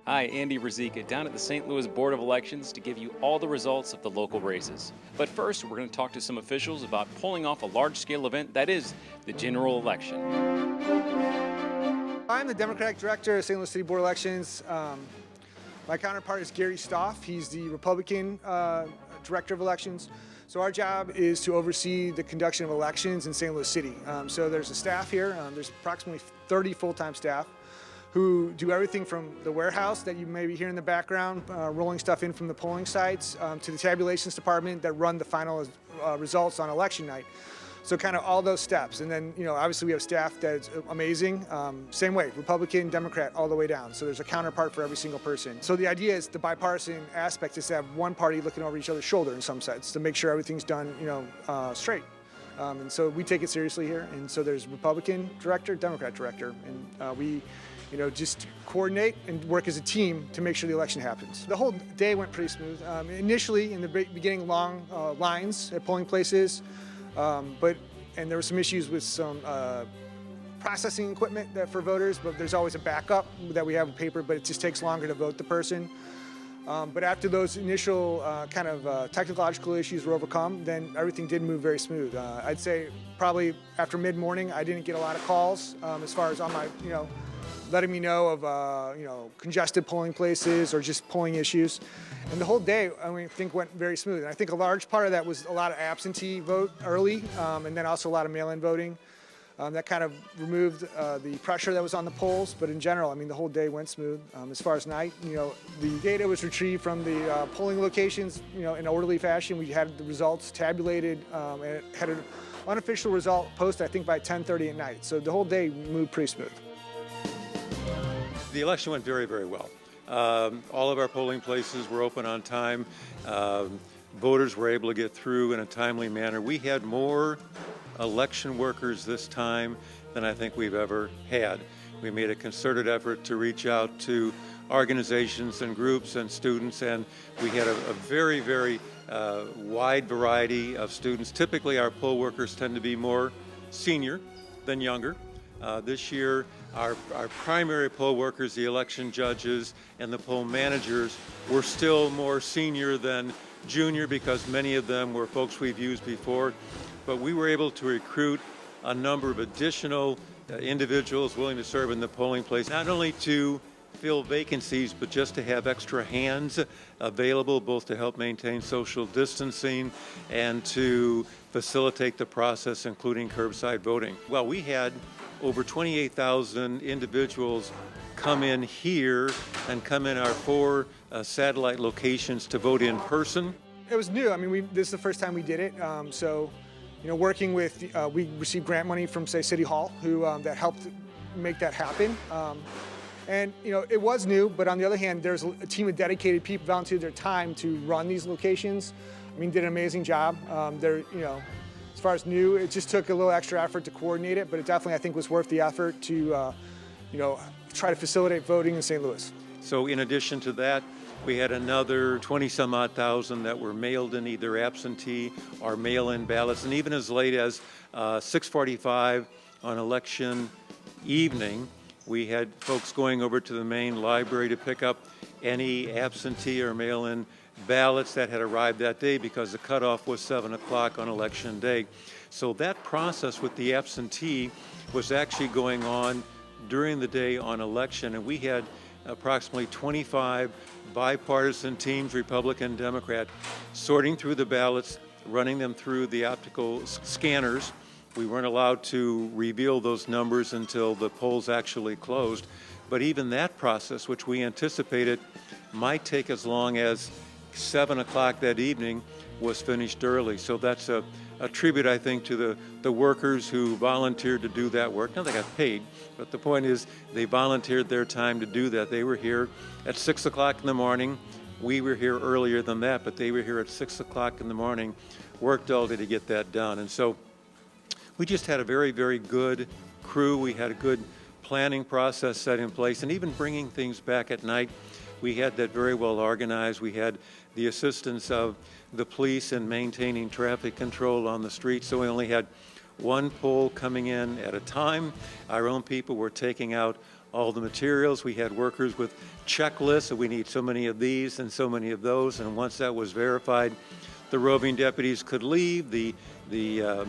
Hi, Andy Rizika, down at the St. Louis Board of Elections to give you all the results of the local races. But first, we're going to talk to some officials about pulling off a large-scale event that is the general election. I'm the Democratic Director of St. Louis City Board of Elections. My counterpart is Gary Stoff. He's the Republican Director of Elections. So our job is to oversee the conduction of elections in St. Louis City. So there's a staff here. There's approximately 30 full-time staff who do everything from the warehouse that you may be hearing in the background, rolling stuff in from the polling sites, to the tabulations department that run the final results on election night. So kind of all those steps. And then, obviously we have staff that's amazing. Same way, Republican, Democrat, all the way down. So there's a counterpart for every single person. So the idea is the bipartisan aspect is to have one party looking over each other's shoulder in some sense to make sure everything's done, straight. And so we take it seriously here. And so there's Republican director, Democrat director, and we just coordinate and work as a team to make sure the election happens. The whole day went pretty smooth. Initially, in the beginning, long lines at polling places, and there were some issues with some processing equipment for voters, but there's always a backup that we have on paper, but it just takes longer to vote the person. But after those initial technological issues were overcome, then everything did move very smooth. I'd say probably after mid-morning, I didn't get a lot of calls as far as on my, letting me know of congested polling places or just polling issues. And the whole day, I think went very smooth. And I think a large part of that was a lot of absentee vote early, and then also a lot of mail-in voting. That kind of removed the pressure that was on the polls. But in general, the whole day went smooth. As far as night, the data was retrieved from the polling locations, in an orderly fashion. We had the results tabulated, and it had an unofficial result posted, I think, by 10:30 at night. So the whole day moved pretty smooth. The election went very, very well. All of our polling places were open on time. Voters were able to get through in a timely manner. We had more election workers this time than I think we've ever had. We made a concerted effort to reach out to organizations and groups and students, and we had a very, very wide variety of students. Typically, our poll workers tend to be more senior than younger. This year, our primary poll workers, the election judges, and the poll managers were still more senior than junior because many of them were folks we've used before. But we were able to recruit a number of additional individuals willing to serve in the polling place, not only to fill vacancies, but just to have extra hands available, both to help maintain social distancing and to facilitate the process, including curbside voting. Well, we had over 28,000 individuals come in here and come in our 4 satellite locations to vote in person. It was new. This is the first time we did it. Working with, we received grant money from, say, City Hall, who that helped make that happen. It was new, but on the other hand, there's a team of dedicated people volunteered their time to run these locations. Did an amazing job. As far as new, it just took a little extra effort to coordinate it, but it definitely, I think, was worth the effort to, try to facilitate voting in St. Louis. So in addition to that, we had another 20-some-odd thousand that were mailed in either absentee or mail-in ballots, and even as late as 6:45 on election evening, we had folks going over to the main library to pick up any absentee or mail-in ballots that had arrived that day because the cutoff was 7 o'clock on election day. So that process with the absentee was actually going on during the day on election, and we had approximately 25 bipartisan teams, Republican, Democrat, sorting through the ballots, running them through the optical scanners. We weren't allowed to reveal those numbers until the polls actually closed, but even that process, which we anticipated might take as long as 7 o'clock that evening, was finished early. So that's a tribute, I think, to the workers who volunteered to do that work. Now, they got paid, but the point is they volunteered their time to do that. They were here at 6 o'clock in the morning. We were here earlier than that, but they were here at 6 o'clock in the morning, worked all day to get that done. And so we just had a very, very good crew. We had a good planning process set in place, and even bringing things back at night, we had that very well organized. We had the assistance of the police in maintaining traffic control on the street, so we only had one poll coming in at a time. Our own people were taking out all the materials. We had workers with checklists, so we need so many of these and so many of those, and once that was verified, the roving deputies could leave. The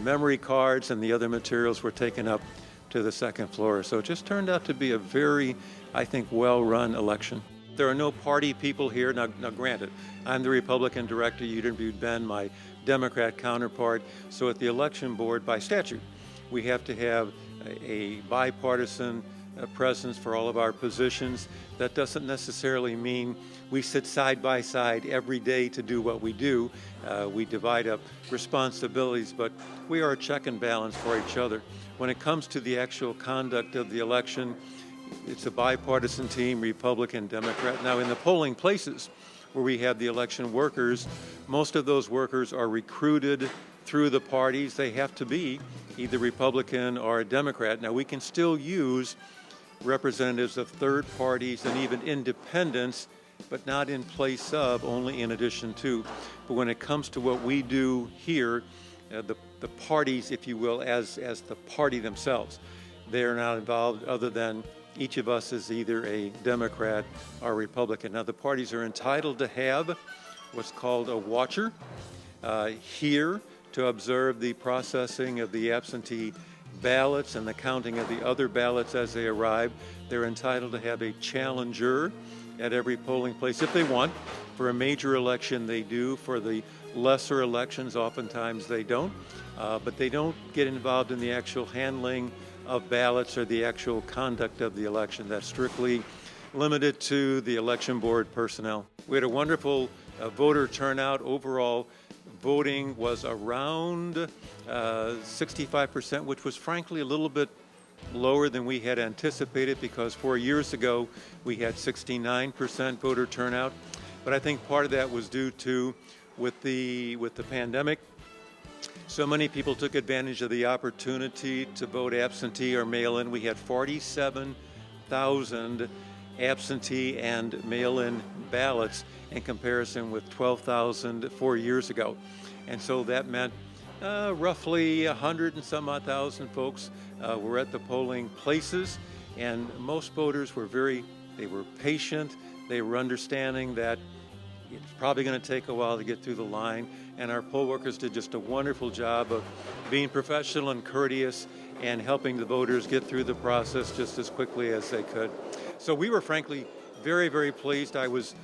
memory cards and the other materials were taken up to the second floor. So it just turned out to be a very, I think, well-run election. There are no party people here. Now granted, I'm the Republican director. You interviewed Ben, my Democrat counterpart. So at the election board, by statute, we have to have a bipartisan presence for all of our positions. That doesn't necessarily mean we sit side by side every day to do what we do. We divide up responsibilities, but we are a check and balance for each other. When it comes to the actual conduct of the election, it's a bipartisan team, Republican, Democrat. Now, in the polling places where we have the election workers, most of those workers are recruited through the parties. They have to be either Republican or a Democrat. Now, we can still use representatives of third parties and even independents, but not in place of, only in addition to. But when it comes to what we do here, the parties, if you will, as the party themselves, they're not involved other than each of us is either a Democrat or Republican. Now, the parties are entitled to have what's called a watcher here to observe the processing of the absentee ballots and the counting of the other ballots as they arrive. They're entitled to have a challenger at every polling place if they want. For a major election, they do. For the lesser elections, oftentimes they don't. But they don't get involved in the actual handling of ballots or the actual conduct of the election. That's strictly limited to the election board personnel. We had a wonderful voter turnout. Overall, voting was around 65%, which was frankly a little bit lower than we had anticipated, because 4 years ago we had 69% voter turnout. But I think part of that was due to, with the pandemic, so many people took advantage of the opportunity to vote absentee or mail-in. We had 47,000 absentee and mail-in ballots in comparison with 12,000 4 years ago. And so that meant roughly 100 and some odd thousand folks were at the polling places, and most voters were they were patient. They were understanding that it's probably going to take a while to get through the line, and our poll workers did just a wonderful job of being professional and courteous and helping the voters get through the process just as quickly as they could. So we were frankly very, very pleased. I was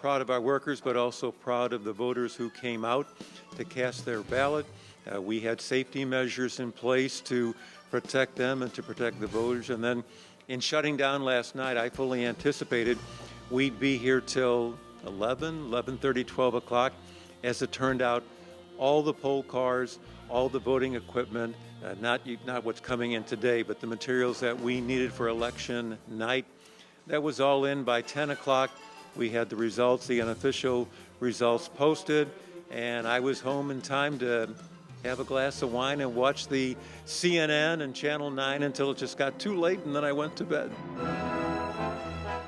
proud of our workers, but also proud of the voters who came out to cast their ballot. We had safety measures in place to protect them and to protect the voters. And then in shutting down last night, I fully anticipated we'd be here till 11:30, 12 o'clock. As it turned out, all the poll cars, all the voting equipment, not what's coming in today, but the materials that we needed for election night, that was all in by 10 o'clock. We had the results, the unofficial results posted, and I was home in time to have a glass of wine and watch the CNN and Channel 9 until it just got too late, and then I went to bed.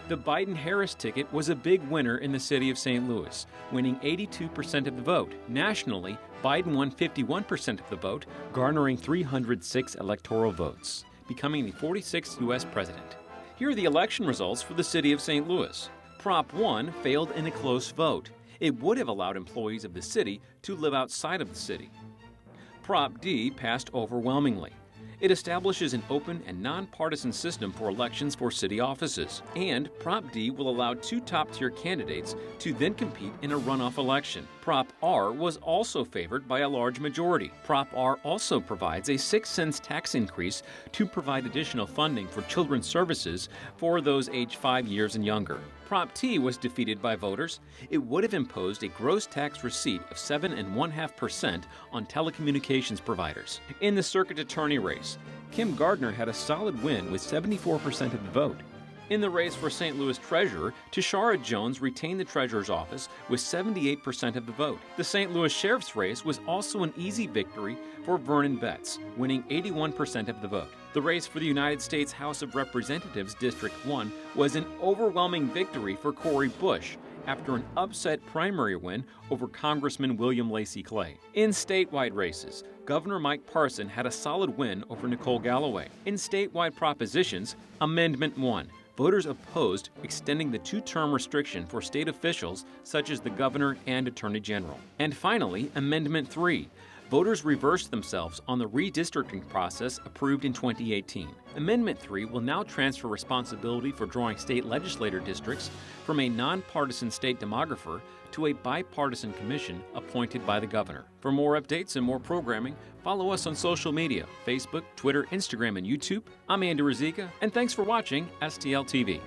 The Biden-Harris ticket was a big winner in the city of St. Louis, winning 82% of the vote. Nationally, Biden won 51% of the vote, garnering 306 electoral votes, becoming the 46th U.S. president. Here are the election results for the city of St. Louis. Prop 1 failed in a close vote. It would have allowed employees of the city to live outside of the city. Prop D passed overwhelmingly. It establishes an open and nonpartisan system for elections for city offices. And Prop D will allow two top-tier candidates to then compete in a runoff election. Prop R was also favored by a large majority. Prop R also provides a 6 cents tax increase to provide additional funding for children's services for those aged 5 years and younger. Prop T was defeated by voters. It would have imposed a gross tax receipt of 7.5% on telecommunications providers. In the circuit attorney race, Kim Gardner had a solid win with 74% of the vote. In the race for St. Louis Treasurer, Tashara Jones retained the Treasurer's office with 78% of the vote. The St. Louis Sheriff's race was also an easy victory for Vernon Betts, winning 81% of the vote. The race for the United States House of Representatives District 1 was an overwhelming victory for Cori Bush, after an upset primary win over Congressman William Lacey Clay. In statewide races, Governor Mike Parson had a solid win over Nicole Galloway. In statewide propositions, Amendment 1. Voters opposed extending the two-term restriction for state officials such as the governor and attorney general. And finally, Amendment 3. Voters reversed themselves on the redistricting process approved in 2018. Amendment 3 will now transfer responsibility for drawing state legislator districts from a nonpartisan state demographer to a bipartisan commission appointed by the governor. For more updates and more programming, follow us on social media, Facebook, Twitter, Instagram, and YouTube. I'm Andy Rizika, and thanks for watching STL TV.